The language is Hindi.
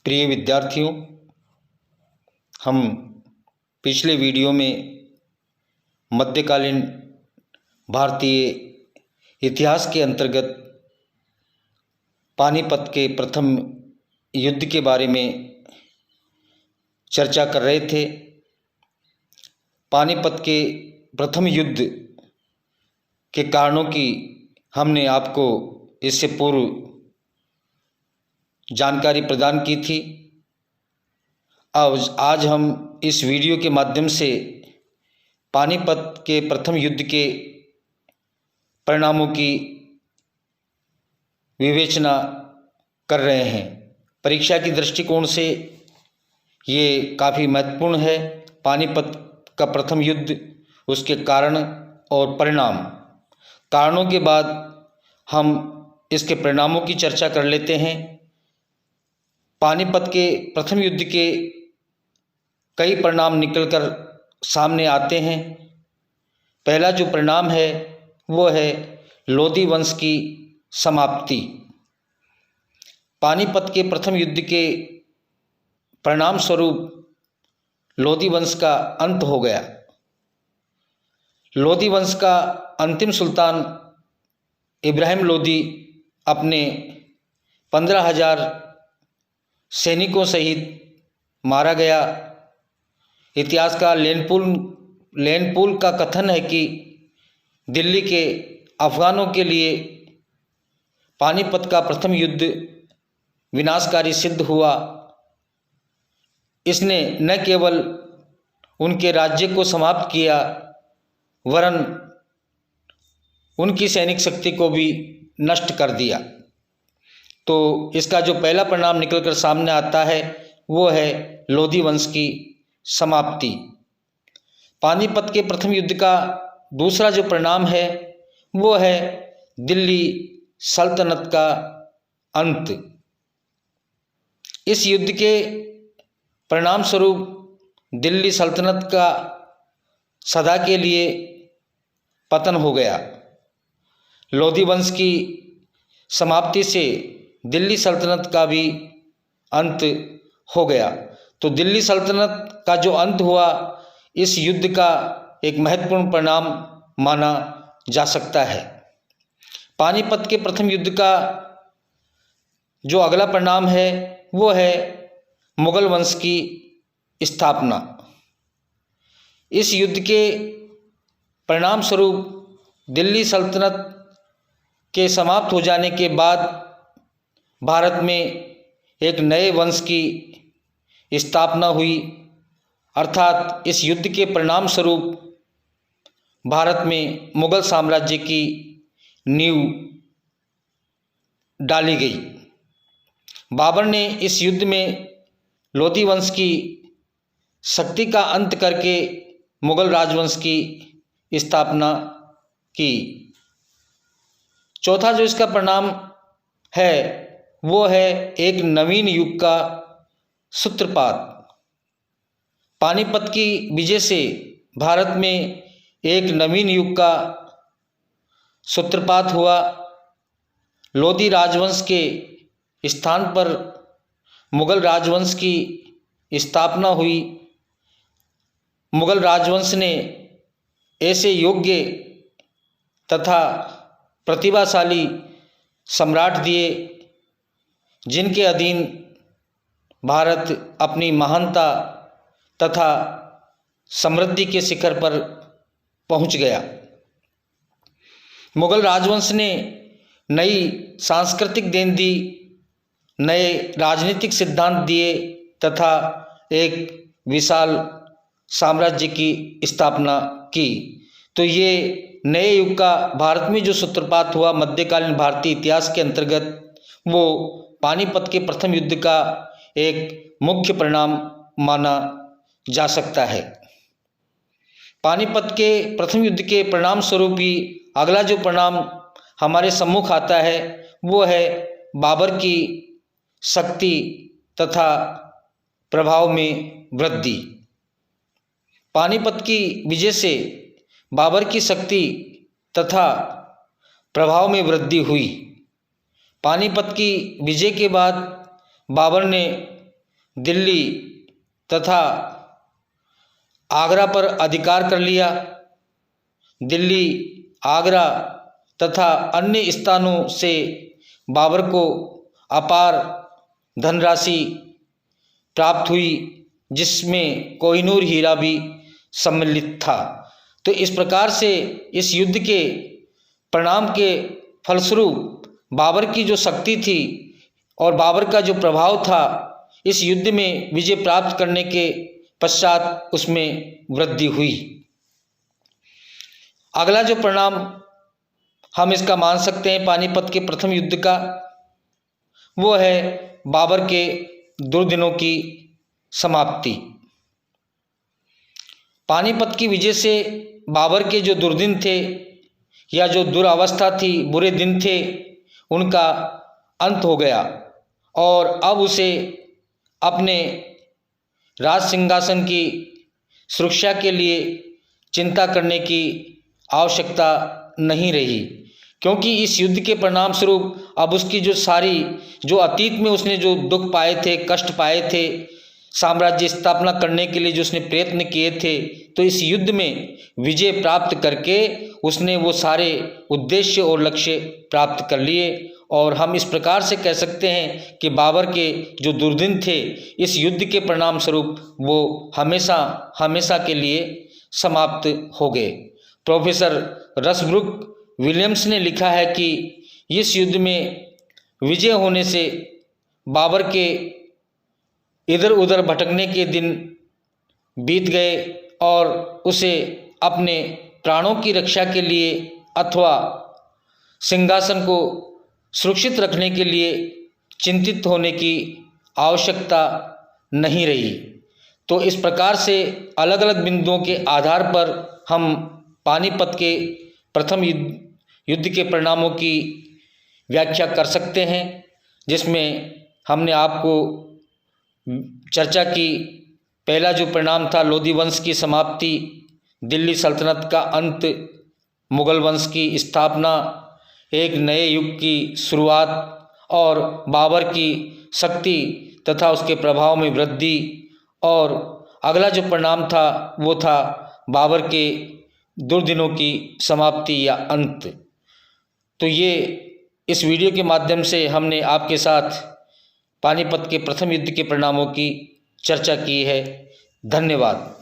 प्रिय विद्यार्थियों, हम पिछले वीडियो में मध्यकालीन भारतीय इतिहास के अंतर्गत पानीपत के प्रथम युद्ध के बारे में चर्चा कर रहे थे। पानीपत के प्रथम युद्ध के कारणों की हमने आपको इससे पूर्व जानकारी प्रदान की थी। आज हम इस वीडियो के माध्यम से पानीपत के प्रथम युद्ध के परिणामों की विवेचना कर रहे हैं। परीक्षा की दृष्टिकोण से ये काफ़ी महत्वपूर्ण है। पानीपत का प्रथम युद्ध, उसके कारण और परिणाम। कारणों के बाद हम इसके परिणामों की चर्चा कर लेते हैं। पानीपत के प्रथम युद्ध के कई परिणाम निकलकर सामने आते हैं। पहला जो परिणाम है वो है लोधी वंश की समाप्ति। पानीपत के प्रथम युद्ध के परिणाम स्वरूप लोधी वंश का अंत हो गया। लोधी वंश का अंतिम सुल्तान इब्राहिम लोधी अपने 15,000 सैनिकों सहित मारा गया। इतिहासकार लेनपूल का कथन है कि दिल्ली के अफ़गानों के लिए पानीपत का प्रथम युद्ध विनाशकारी सिद्ध हुआ। इसने न केवल उनके राज्य को समाप्त किया, वरन उनकी सैनिक शक्ति को भी नष्ट कर दिया। तो इसका जो पहला परिणाम निकलकर सामने आता है वो है लोधी वंश की समाप्ति। पानीपत के प्रथम युद्ध का दूसरा जो परिणाम है वो है दिल्ली सल्तनत का अंत। इस युद्ध के परिणाम स्वरूप दिल्ली सल्तनत का सदा के लिए पतन हो गया। लोधी वंश की समाप्ति से दिल्ली सल्तनत का भी अंत हो गया। तो दिल्ली सल्तनत का जो अंत हुआ, इस युद्ध का एक महत्वपूर्ण परिणाम माना जा सकता है। पानीपत के प्रथम युद्ध का जो अगला परिणाम है वो है मुगल वंश की स्थापना। इस युद्ध के परिणाम स्वरूप दिल्ली सल्तनत के समाप्त हो जाने के बाद भारत में एक नए वंश की स्थापना हुई। अर्थात इस युद्ध के परिणाम स्वरूप भारत में मुगल साम्राज्य की नींव डाली गई। बाबर ने इस युद्ध में लोधी वंश की शक्ति का अंत करके मुगल राजवंश की स्थापना की। चौथा जो इसका परिणाम है वो है एक नवीन युग का सूत्रपात। पानीपत की विजय से भारत में एक नवीन युग का सूत्रपात हुआ। लोधी राजवंश के स्थान पर मुगल राजवंश की स्थापना हुई। मुगल राजवंश ने ऐसे योग्य तथा प्रतिभाशाली सम्राट दिए जिनके अधीन भारत अपनी महानता तथा समृद्धि के शिखर पर पहुंच गया। मुगल राजवंश ने नई सांस्कृतिक देन दी, नए राजनीतिक सिद्धांत दिए तथा एक विशाल साम्राज्य की स्थापना की। तो ये नए युग का भारत में जो सूत्रपात हुआ मध्यकालीन भारतीय इतिहास के अंतर्गत, वो पानीपत के प्रथम युद्ध का एक मुख्य परिणाम माना जा सकता है। पानीपत के प्रथम युद्ध के परिणाम स्वरूप ही अगला जो परिणाम हमारे सम्मुख आता है वो है बाबर की शक्ति तथा प्रभाव में वृद्धि। पानीपत की विजय से बाबर की शक्ति तथा प्रभाव में वृद्धि हुई। पानीपत की विजय के बाद बाबर ने दिल्ली तथा आगरा पर अधिकार कर लिया। दिल्ली, आगरा तथा अन्य स्थानों से बाबर को अपार धनराशि प्राप्त हुई, जिसमें कोहिनूर हीरा भी सम्मिलित था। तो इस प्रकार से इस युद्ध के परिणाम के फलस्वरूप बाबर की जो शक्ति थी और बाबर का जो प्रभाव था, इस युद्ध में विजय प्राप्त करने के पश्चात उसमें वृद्धि हुई। अगला जो परिणाम हम इसका मान सकते हैं पानीपत के प्रथम युद्ध का, वो है बाबर के दुर्दिनों की समाप्ति। पानीपत की विजय से बाबर के जो दुर्दिन थे या जो दुरावस्था थी, बुरे दिन थे, उनका अंत हो गया और अब उसे अपने राज सिंहासन की सुरक्षा के लिए चिंता करने की आवश्यकता नहीं रही, क्योंकि इस युद्ध के परिणाम स्वरूप अब उसकी जो अतीत में उसने जो दुख पाए थे, कष्ट पाए थे, साम्राज्य स्थापना करने के लिए जो उसने प्रयत्न किए थे, तो इस युद्ध में विजय प्राप्त करके उसने वो सारे उद्देश्य और लक्ष्य प्राप्त कर लिए। और हम इस प्रकार से कह सकते हैं कि बाबर के जो दुर्दिन थे, इस युद्ध के परिणाम स्वरूप वो हमेशा हमेशा के लिए समाप्त हो गए। प्रोफेसर रसब्रुक विलियम्स ने लिखा है कि इस युद्ध में विजय होने से बाबर के इधर उधर भटकने के दिन बीत गए और उसे अपने प्राणों की रक्षा के लिए अथवा सिंहासन को सुरक्षित रखने के लिए चिंतित होने की आवश्यकता नहीं रही। तो इस प्रकार से अलग अलग बिंदुओं के आधार पर हम पानीपत के प्रथम युद्ध के परिणामों की व्याख्या कर सकते हैं, जिसमें हमने आपको चर्चा की। पहला जो परिणाम था लोधी वंश की समाप्ति, दिल्ली सल्तनत का अंत, मुगल वंश की स्थापना, एक नए युग की शुरुआत और बाबर की शक्ति तथा उसके प्रभाव में वृद्धि। और अगला जो परिणाम था वो था बाबर के दुर्दिनों की समाप्ति या अंत। तो ये इस वीडियो के माध्यम से हमने आपके साथ पानीपत के प्रथम युद्ध के परिणामों की चर्चा की है। धन्यवाद।